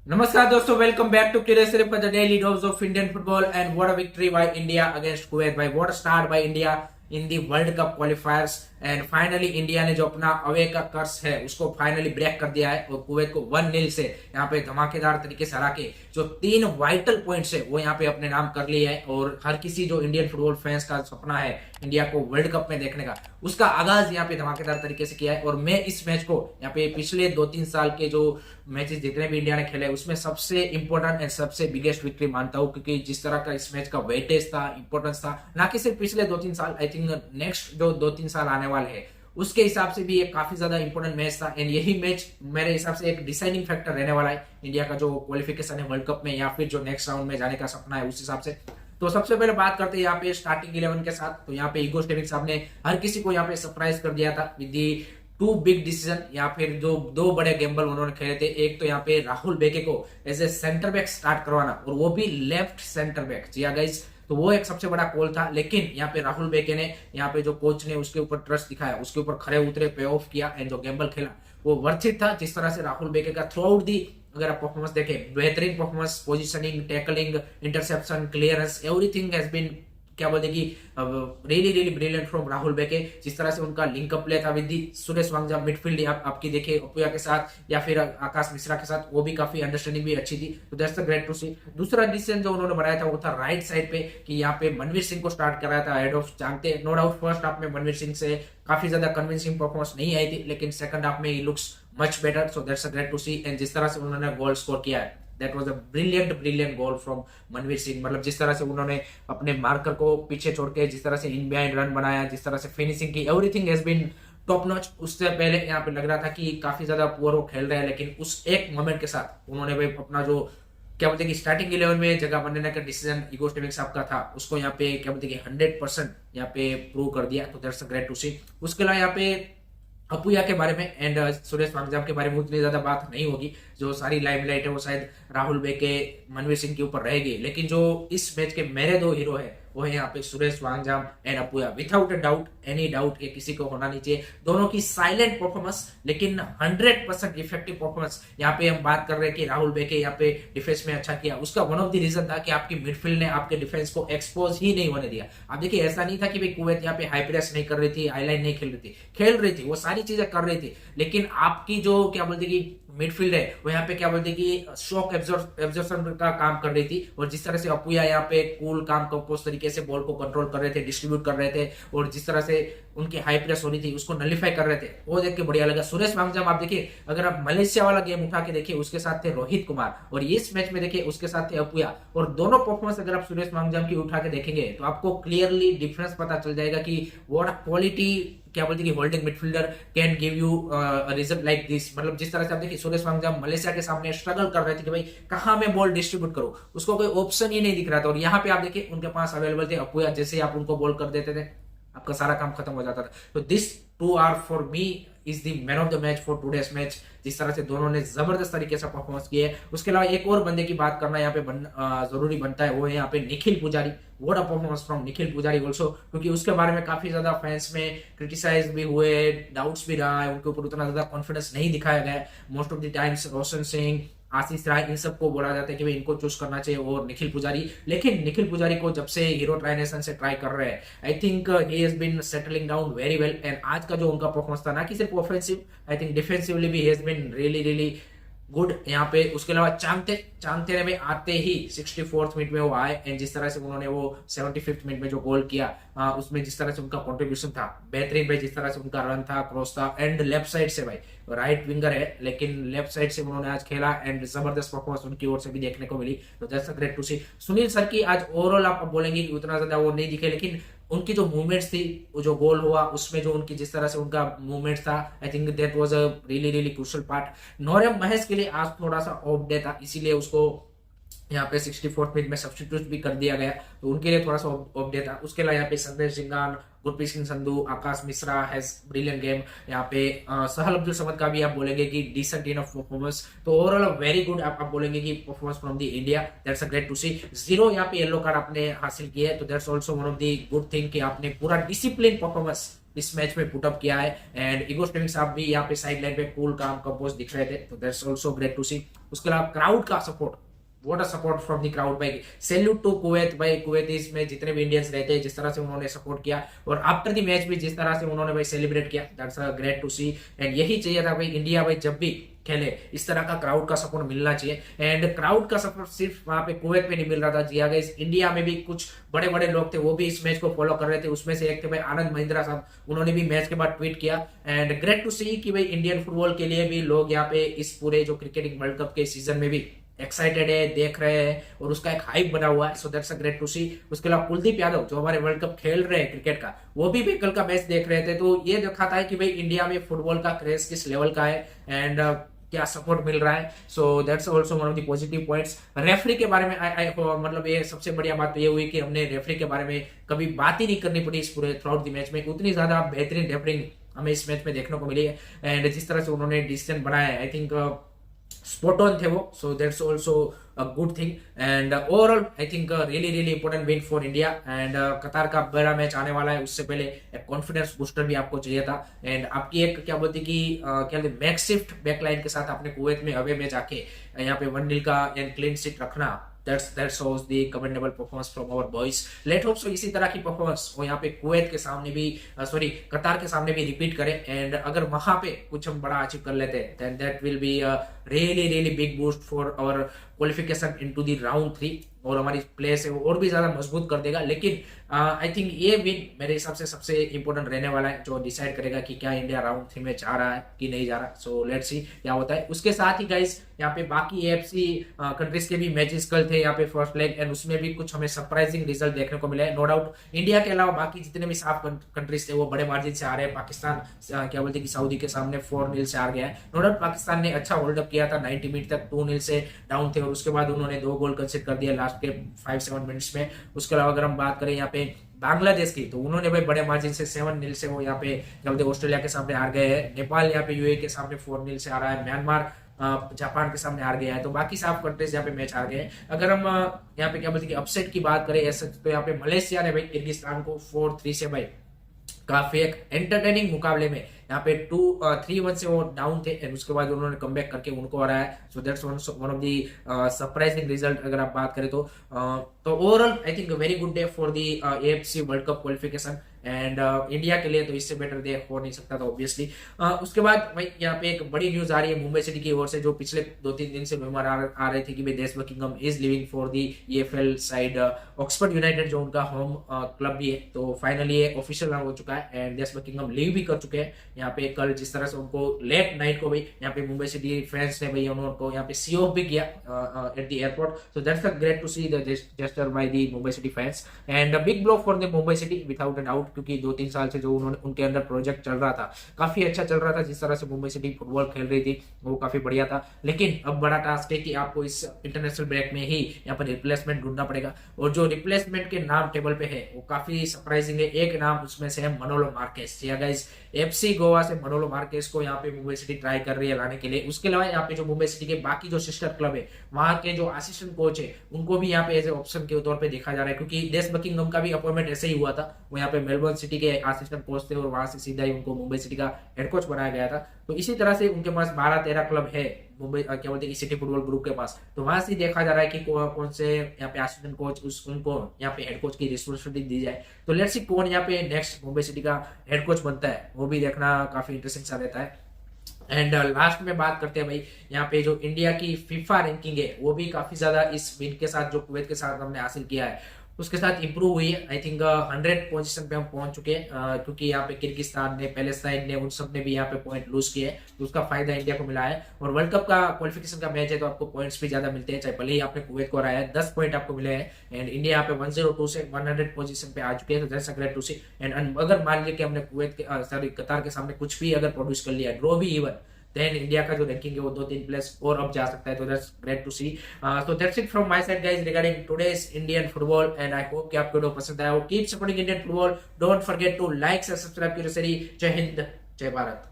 नमस्कार दोस्तों, welcome back to curious rip the daily dose of Indian football and what a victory by India against Kuwait. भाई what start by India in the world cup qualifiers and finally India ने जो अपना away का कर्स है उसको finally break कर दिया है और कुवैत को 1-0 से यहाँ पे धमाकेदार तरीके से हरा के जो 3 वाइटल पॉइंट्स है वो यहाँ पे अपने नाम कर लिए है। और हर किसी जो इंडियन फुटबॉल फैंस का सपना है इंडिया को वर्ल्ड कप में देखने का, उसका आगाज यहाँ पे धमाकेदार तरीके से किया है। और मैं इस मैच को यहाँ पे पिछले 2-3 साल के जो मैचेस जितने भी इंडिया ने खेले उसमें सबसे इंपॉर्टेंट एंड सबसे बिगेस्ट विक्ट्री मानता हूँ, क्योंकि जिस तरह का इस मैच का वेटेज था, इंपॉर्टेंस था, ना कि सिर्फ पिछले 2-3 साल, आई थिंक नेक्स्ट जो 2-3 साल आने वाले हैं उसके हिसाब से भी एक काफी ज्यादा इंपॉर्टेंट मैच था। एंड यही मैच मेरे हिसाब से एक डिसाइडिंग फैक्टर रहने वाला है इंडिया का जो क्वालिफिकेशन है वर्ल्ड कप में या फिर जो नेक्स्ट राउंड में जाने का सपना है उस हिसाब से। तो सबसे पहले बात करते हैं यहाँ पे स्टार्टिंग 11 के साथ। तो यहाँ पे इगो स्टेविक साहब ने हर किसी को यहाँ पे सरप्राइज कर दिया था विद दी 2 बिग डिसीजन, या फिर जो 2 बड़े गेम्बल उन्होंने खेले थे। एक तो यहाँ पे राहुल बेके को as a centre back start करवाना और वो भी लेफ्ट सेंटर बैक। जी गाइस, तो वो एक सबसे बड़ा कॉल था। लेकिन यहाँ पे राहुल बेके ने यहाँ पे जो कोच ने उसके ऊपर ट्रस्ट दिखाया, उसके ऊपर खड़े उतरे, पे ऑफ किया एंड जो गेम्बल खेला वो वर्थित था। जिस तरह से राहुल बेके का थ्रू आउट दी अगर आप परफॉर्मेंस देखें, बेहतरीन performance, positioning, tackling, interception, clearance, everything has been क्या बोलते कि really really brilliant from Rahul Bheke. जिस तरह से उनका लिंकअप प्ले था विद सुरेश वांगजा मिडफील्ड आपकी देखे अपुया के साथ या फिर आकाश मिश्रा के साथ, वो भी काफी अंडरस्टैंडिंग भी अच्छी थी। तो दैट्स ग्रेट टू सी। दूसरा डिसीजन जो उन्होंने बनाया था वो था राइट साइड पे कि यहाँ पे मनवीर सिंह को स्टार्ट कराया था हेड ऑफ। जानते नो डाउट फर्स्ट हाफ में मनवीर सिंह से काफी ज्यादा कन्विंसिंग परफॉर्मेंस नहीं आई थी, लेकिन सेकंड हाफ में he looks much better. So that's great to see. And जिस तरह से उन्होंने गोल स्कोर किया है, that was a brilliant goal from Manvir Singh. मतलब जिस तरह से उन्होंने अपने मार्कर को पीछे छोड़ के जिस तरह से इन बिहाइंड रन बनाया, जिस तरह से फिनिशिंग की, everything has been top notch. उससे पहले यहाँ पे लग रहा था कि काफी ज्यादा पुअर वो खेल रहे हैं, लेकिन उस एक मोमेंट के साथ उन्होंने भाई अपना जो क्या बोलते कि स्टार्टिंग 11 में जगह बनने का डिसीजन इगो स्टेविक साहब का था, उसको यहाँ पे क्या बोलते कि 100% यहाँ पे प्रूव कर दिया। तो दैट्स ग्रेट टू सी। उसके अलावा यहाँ पे अपुया के बारे में एंड सुरेश वांगजाम के बारे में उतनी ज्यादा बात नहीं होगी। जो सारी लाइमलाइट है वो शायद राहुल बेके, मनवीर सिंह के ऊपर रहेगी। लेकिन जो इस मैच के मेरे 2 हीरो है वो है यहाँ पे Suresh Wangjam and Apuia. Without a doubt, any doubt ये किसी को होना नहीं चाहिए। दोनों की साइलेंट परफॉर्मेंस लेकिन 100% इफेक्टिव परफॉर्मेंस। यहाँ पे हम बात कर रहे हैं कि राहुल बेके यहाँ पे डिफेंस में अच्छा किया, उसका वन ऑफ द रीजन था कि आपकी मिडफील्ड ने आपके डिफेंस को एक्सपोज ही नहीं होने दिया। आप देखिए, ऐसा नहीं था कि भाई कुवैत यहाँ पे हाई प्रेस नहीं कर रही थी, हाईलाइन नहीं खेल रही थी, वो सारी चीजें कर रही थी। लेकिन आपकी जो क्या बोलते कि मिडफील्ड है वो यहाँ पे क्या बोलते कि शॉक एब्जॉर्प्शन का काम कर रही थी। और जिस तरह से अपुया यहाँ पे कूल काम कंपोज तरीके से बॉल को कंट्रोल कर रहे थे, डिस्ट्रीब्यूट कर रहे थे, और जिस तरह से उनकी हाई प्रेस हो रही थी उसको नलिफाई कर रहे थे, वो देख के बढ़िया लगा। सुरेश वांगजाम आप देखिए, अगर आप मलेशिया वाला गेम उठा के देखिए उसके साथ थे रोहित कुमार, और इस मैच में देखिए उसके साथ थे अपुया। और दोनों परफॉर्मेंस अगर आप सुरेश वांगजाम की उठा के देखेंगे तो आपको क्लियरली डिफरेंस पता चल जाएगा कि व्हाट क्वालिटी क्या बोलते कि holding midfielder can give you result like this. मतलब जिस तरह से आप देखिए सुरेश वांगजाम मलेशिया के सामने स्ट्रगल कर रहे थे कि भाई कहां मैं बॉल डिस्ट्रीब्यूट करूं, उसको कोई ऑप्शन ही नहीं दिख रहा था। और यहाँ पे आप देखिए उनके पास अवेलेबल थे अपुया, जैसे ही आप उनको बॉल कर देते थे आपका सारा काम खत्म हो जाता था। तो this 2 are for me is the man of the match for today's match. जिस तरह से दोनों ने जबरदस्त तरीके से परफॉर्मेंस किए है। उसके अलावा एक और बंदे की बात करना यहाँ पे जरूरी बनता है, वो है यहाँ पे निखिल पुजारी। What a performance from Nikhil पुजारी ऑल्सो, क्योंकि उसके बारे में काफी ज्यादा फैंस में क्रिटिसाइज भी हुए, डाउट्स भी रहा है, उनके ऊपर उतना ज्यादा कॉन्फिडेंस नहीं दिखाया गया। Most of the times Roshan Singh, आशीष राय, इन सबको बोला जाता है कि भाई इनको चूज करना चाहिए और निखिल पुजारी। लेकिन निखिल पुजारी को जब से हीरो ट्राइनेशन से ट्राई कर रहे हैं, I think he has been settling down very well. And आज का जो उनका परफॉर्मेंस था, ना कि सिर्फ ऑफेंसिव, आई थिंक डिफेंसिवली भी he has been really really good यहाँ पे। उसके अलावा चांगतेरे में आते ही 64th मिनट में वो आए एंड जिस तरह से उन्होंने वो 75th मिनट में जो गोल किया, उसमें जिस तरह से उनका कंट्रीब्यूशन था बेहतरीन भाई। जिस तरह से उनका रन था, क्रॉस था, एंड लेफ्ट साइड से, भाई राइट विंगर है लेकिन लेफ्ट साइड से उन्होंने आज खेला एंड जबरदस्त परफॉर्मेंस उनकी ओर से भी देखने को मिली। तो that's great to see. Sunil sir की आज ओवरऑल आप बोलेंगे कि उतना ज्यादा वो नहीं दिखे, लेकिन उनकी जो मूवमेंट्स थी, जो गोल हुआ उसमें जो उनकी जिस तरह से उनका मूवमेंट था, I think that was a really really crucial part. Naorem Mahesh के लिए आज थोड़ा सा ऑफ डे था, इसीलिए उसको यहाँ पे 64th मिनट में सब्स्टिट्यूट भी कर दिया गया, तो उनके लिए थोड़ा सा ऑफ डे था। उसके अलावा यहाँ पे संदेश जिंगान गुरप्रीत सिंह संधू, आकाश मिश्रा हैज ब्रिलियंट गेम। यहाँ पे सहल अब्दुल समद का भी आप बोलेंगे कि डिसेंट इनफ परफॉर्मेंस। तो ओवरऑल वेरी गुड आप बोलेंगे कि performance from the India, that's a great to see. 0 यहाँ पे येलो कार्ड आपने हासिल किया है, तो that's also one of the good thing कि आपने पूरा डिसिप्लिन परफॉर्मेंस इस मैच में पुटअप किया है। एंड इगो स्टीविंग्स आप भी यहाँ पे साइड लाइन पे कूल काम कंपोज दिख रहे थे, तो that's also great to see. उसके अलावा क्राउड का support, what a support from the crowd भाई, सैल्यूट टू कुवैत भाई। कुवैतीस में जितने भी इंडियंस रहते हैं जिस तरह से उन्होंने सपोर्ट किया और आफ्टर द मैच भी जिस तरह से उन्होंने भाई सेलिब्रेट किया, that's a great to see. And यही चाहिए था भाई, इंडिया भाई जब भी खेले इस तरह का क्राउड का सपोर्ट मिलना चाहिए। एंड क्राउड का सपोर्ट सिर्फ वहां पे कुवैत में नहीं मिल रहा था जी, आगे इंडिया में भी कुछ बड़े बड़े लोग थे वो भी इस मैच को फॉलो कर रहे थे। उसमें से एक थे भाई आनंद महिंद्रा साहब, उन्होंने भी मैच के बाद ट्वीट किया। एंड ग्रेट टू सी कि भाई इंडियन फुटबॉल के लिए भी लोग यहाँ पे इस पूरे जो क्रिकेटिंग वर्ल्ड कप के सीजन में भी एक्साइटेड है, देख रहे हैं और उसका एक हाइप बना हुआ है, so that's a great to see. उसके अलावा कुलदीप यादव जो हमारे वर्ल्ड कप खेल रहे हैं क्रिकेट का, वो भी कल का मैच देख रहे थे, तो ये दिखाता है कि भाई इंडिया में फुटबॉल का क्रेज किस लेवल का है एंड क्या सपोर्ट मिल रहा है। So that's also one of the positive points. Referee के बारे में मतलब ये सबसे बढ़िया बात तो ये हुई कि हमने रेफरी के बारे में कभी बात ही नहीं करनी पड़ी इस पूरे थ्रू आउट द मैच में। उतनी ज्यादा बेहतरीन रेफरिंग हमें इस मैच में देखने को मिली है एंड जिस तरह से उन्होंने डिसीजन बनाया है, आई थिंक स्पॉट ऑन थे वो, so that's also a good thing. And overall I think really really important win for India. And कतार का बड़ा मैच आने वाला है, उससे पहले एक कॉन्फिडेंस बूस्टर भी आपको चाहिए था। एंड आपकी एक क्या बोलती कि क्या बोलते मैकशिफ्ट बैकलाइन के साथ आपने कुवैत में अवे में जाके यहाँ पे 1-0 का एंड क्लीन शीट रखना, that shows the commendable performance from our boys. Let hope so इसी तरह की परफॉर्मेंस वो यहाँ पे कुवैत के सामने भी सॉरी कतार के सामने भी रिपीट करें। एंड अगर वहां पे कुछ हम बड़ा अचीव कर लेते हैं then that will be a really really big boost for our qualification into the round 3 और हमारी प्लेस है वो और भी ज्यादा मजबूत कर देगा। लेकिन आई थिंक ये विन मेरे हिसाब से सबसे इंपॉर्टेंट रहने वाला है जो डिसाइड करेगा कि क्या इंडिया राउंड 3 में जा रहा है कि नहीं जा रहा। सो लेट्स सी क्या होता है। उसके साथ ही गाइस यहाँ पे बाकी एएफसी कंट्रीज के भी मैचेस कल थे यहाँ पे फर्स्ट लेग, एंड उसमें भी कुछ हमें सरप्राइजिंग रिजल्ट देखने को मिला है। नो डाउट इंडिया के अलावा बाकी जितने भी साफ कंट्रीज थे वो बड़े मार्जिन से आ रहे हैं। पाकिस्तान क्या बोलते कि सऊदी के सामने 4-0 से हार गया है। नो डाउट पाकिस्तान ने अच्छा होल्ड अप किया था, 90 मिनट तक 2-0 से डाउन थे और उसके बाद उन्होंने 2 गोल कंसीड कर दिया लास्ट के 5-7 मिनट्स में। उसके अलावा अगर हम बात करें यहाँ पे बांग्लादेश की, तो उन्होंने भाई बड़े मार्जिन से 7-0 से वो यहाँ पे क्या बोलते ऑस्ट्रेलिया के सामने हार गए हैं। नेपाल यहाँ पे यूएई के सामने 4-0 से आ रहा है। म्यांमार जापान के सामने हार गया है। तो बाकी साफ कंट्रीज यहाँ पे मैच हार गए हैं। अगर हम यहाँ पे क्या बोलते हैं अपसेट की बात करें ऐसे, तो यहाँ पे मलेशिया ने भाई किर्गिस्तान को 4-3 से भाई काफी एक एंटरटेनिंग मुकाबले में यहाँ पे 3-1 से वो डाउन थे एंड उसके बाद उन्होंने कमबैक करके उनको हराया है। So that's one of the surprising result अगर आप बात करें तो overall I think very good day for the AFC world cup qualification. And India के लिए तो इससे बेटर डे हो नहीं सकता था ऑब्वियसली। उसके बाद भाई यहाँ पे एक बड़ी न्यूज आ रही है मुंबई सिटी की ओर से, जो पिछले 2-3 दिन से रूमर आ रहे थे कि भाई देश Buckingham is living for the EFL side Oxford United जो उनका होम क्लब भी है। तो फाइनली ये ऑफिशियल हो चुका है एंड देश बकिंगम लीव भी कर चुके हैं। यहाँ पे कल जिस तरह से उनको लेट नाइट को भाई यहाँ पे मुंबई सिटी फैंस ने भाई उनको यहाँ पे सी ऑफ भी किया at the airport. So that's a great to see the gesture by the Mumbai city fans and a big blow for the Mumbai city without a doubt, क्योंकि 2-3 साल से जो उनके अंदर प्रोजेक्ट चल रहा था काफी अच्छा चल रहा था। जिस तरह से मुंबई सिटी फुटबॉल खेल रही थी वो काफी बढ़िया था। लेकिन अब बड़ा टास्क है कि आपको इस इंटरनेशनल ब्रेक में ही यहाँ पर रिप्लेसमेंट ढूंढना पड़ेगा और जो रिप्लेसमेंट के नाम टेबल पे है वो काफी सरप्राइजिंग है। एक नाम उसमें से है मनोलो मार्केस। गाइस एफसी गोवा से मनोलो मार्केस को यहाँ पे मुंबई सिटी ट्राई कर रही है लाने के लिए। उसके अलावा यहाँ पे जो मुंबई सिटी के बाकी जो सिस्टर क्लब है वहां के जो असिस्टेंट कोच है उनको भी यहाँ पे एज ए ऑप्शन के तौर पे देखा जा रहा है, क्योंकि देश बकिंगम का भी अपॉइंटमेंट ऐसे ही हुआ था। वो यहाँ पे मेलबर्न सिटी के असिस्टेंट कोच थे और वहां से सीधा ही उनको मुंबई सिटी का हेड कोच बनाया गया था। तो इसी तरह से उनके पास 12-13 क्लब है मुंबई क्या बोलते हैं सिटी फुटबॉल ग्रुप के पास। तो वहां से देखा जा रहा है कि कौन से यहाँ पे असिस्टेंट कोच उनको यहाँ पे हेड कोच की रिस्पॉन्सिबिलिटी दी जाए। तो लेट्स सी कौन यहाँ पे नेक्स्ट मुंबई सिटी का हेड कोच बनता है, वो भी देखना काफी इंटरेस्टिंग सा रहता है। एंड लास्ट में बात करते हैं भाई यहाँ पे जो इंडिया की फीफा रैंकिंग है वो भी काफी ज्यादा इस विन के साथ जो कुवैत के साथ हमने हासिल किया है उसके साथ इंप्रूव हुई है। आई थिंक 100 पोजीशन पे हम पहुंच चुके हैं, क्योंकि यहाँ पे किर्गिस्तान ने पैलेस्टाइन ने उन सब ने भी यहाँ पे पॉइंट लूज किए, तो उसका फायदा इंडिया को मिला है। और वर्ल्ड कप का क्वालिफिकेशन का मैच है तो आपको पॉइंट्स भी ज्यादा मिलते हैं, चाहे भले ही आपने कुवैत को हराया है 10 पॉइंट आपको मिले हैं। एंड इंडिया यहाँ पे 102 से 100 पोजीशन पे आ चुके हैं, तो that's a great to see. And अगर मान लीजिए कि हमने कुवैत के सॉरी कतार के सामने कुछ भी अगर प्रोड्यूस कर लिया, ड्रॉ भी इवन, देन इंडिया का जो रैंकिंग है वो 2-3 प्लेस और अब जा सकता है, तो that's great to see. So that's it from my side guys regarding today's Indian football, and I hope कि आपको वीडियो पसंद आया हो। Keep supporting Indian football, don't forget to like and subscribe curious. जय हिंद, जय भारत।